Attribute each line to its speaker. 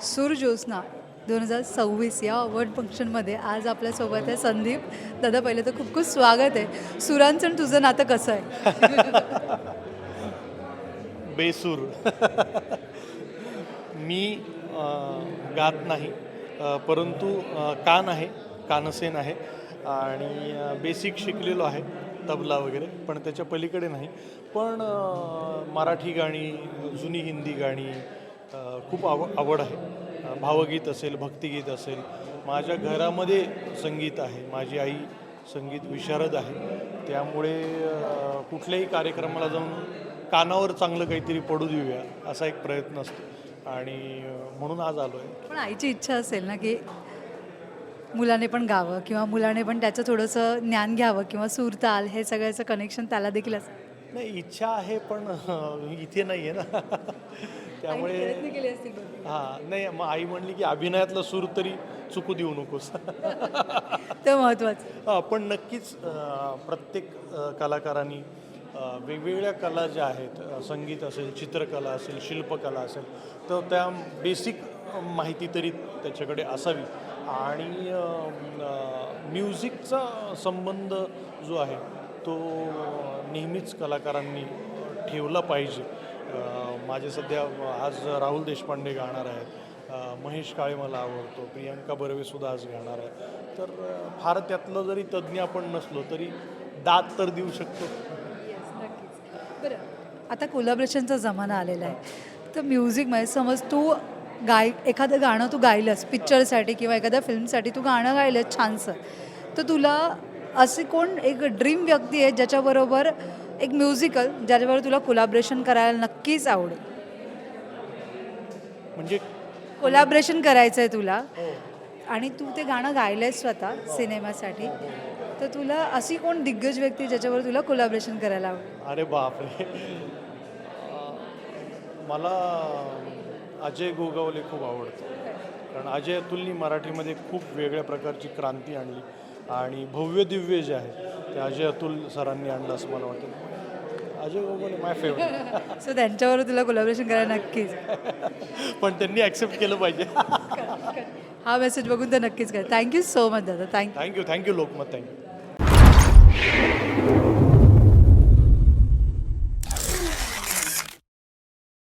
Speaker 1: सूर ज्योत्स्ना 2026 या अवॉर्ड फंक्शनमध्ये आज आपल्यासोबत आहे संदीप. दादा, पहिले तर खूप खूप स्वागत आहे. सुरांचं आणि तुझं नातं कसं आहे?
Speaker 2: बेसूर. मी गात नाही, परंतु कान आहे, कानसेन आहे आणि बेसिक शिकलेलो आहे तबला वगैरे, पण त्याच्या पलीकडे नाही. पण मराठी गाणी, जुनी हिंदी गाणी खूप आवड आहे. भावगीत असेल, भक्तिगीत असेल. माझ्या घरामध्ये संगीत आहे. माझी आई संगीत विशारद आहे, त्यामुळे कुठल्याही कार्यक्रमाला जाऊन कानावर चांगलं काहीतरी पडू देऊया असा एक प्रयत्न असतो आणि म्हणून आज आलो आहे.
Speaker 1: पण आईची इच्छा असेल ना की मुलाने पण गावं किंवा मुलाने पण त्याचं थोडंसं ज्ञान घ्यावं किंवा सूर ताल हे सगळ्याचं कनेक्शन त्याला देखील असेल.
Speaker 2: नाही, इच्छा आहे पण इथे नाही आहे ना. त्यामुळे
Speaker 1: प्रयत्न केले असतील बघ.
Speaker 2: हां, नाही, मग आई म्हणली की अभिनयातला सूर तरी चुकू देऊ नकोस.
Speaker 1: ते महत्त्वाचं.
Speaker 2: पण नक्कीच प्रत्येक कलाकारांनी वेगवेगळ्या कला ज्या आहेत, संगीत असेल, चित्रकला असेल, शिल्पकला असेल, तर त्या बेसिक माहिती तरी त्याच्याकडे असावी. आणि म्युझिकचा संबंध जो आहे तो नेहमीच कलाकारांनी ठेवला पाहिजे. माझे सध्या आज राहुल देशपांडे गाणार आहेत, महेश काळे मला आवडतो, प्रियांका बर्वेसुद्धा आज गाणार आहे. तर फार त्यातलं जरी तज्ज्ञ आपण नसलो तरी दाद तर देऊ शकतो.
Speaker 1: बरं, आता कोलॅबरेशनचा जमाना आलेला आहे, तर म्युझिकमध्ये समज तू एखादं गाणं तू गायलंस पिक्चरसाठी किंवा एखाद्या फिल्मसाठी तू गाणं गायलंस छानसं, तर तुला असे कोण एक ड्रीम व्यक्ती आहे ज्याच्याबरोबर एक म्युझिकल ज्याच्याबरोबर तुला कोलॅबरेशन करायला नक्कीच आवडेल?
Speaker 2: म्हणजे
Speaker 1: कोलॅबरेशन करायचं आहे तुला आणि तू ते गाणं गायलंयस स्वतः सिनेमासाठी, तर तुला अशी कोण दिग्गज व्यक्ती ज्याच्यावर तुला कोलॅबरेशन करायला आवडेल?
Speaker 2: अरे बापरे, मला अजय गोगावले खूप आवडतो. कारण अजय अतुलनी मराठीमध्ये खूप वेगळ्या प्रकारची क्रांती आणली आणि भव्य दिव्य जे आहे ते अजय अतुल सरांनी आणलं असं मला वाटतं. अजय गोगावले माय फेवरेट.
Speaker 1: सो त्यांच्याबरोबर तुला कोलॅबरेशन करायला नक्कीच.
Speaker 2: पण त्यांनी ॲक्सेप्ट केलं पाहिजे.
Speaker 1: हा मेसेज बघून तर नक्कीच कर. थँक्यू सो मच दादा. थँक्यू.
Speaker 2: थँक्यू लोकमत. थँक्यू.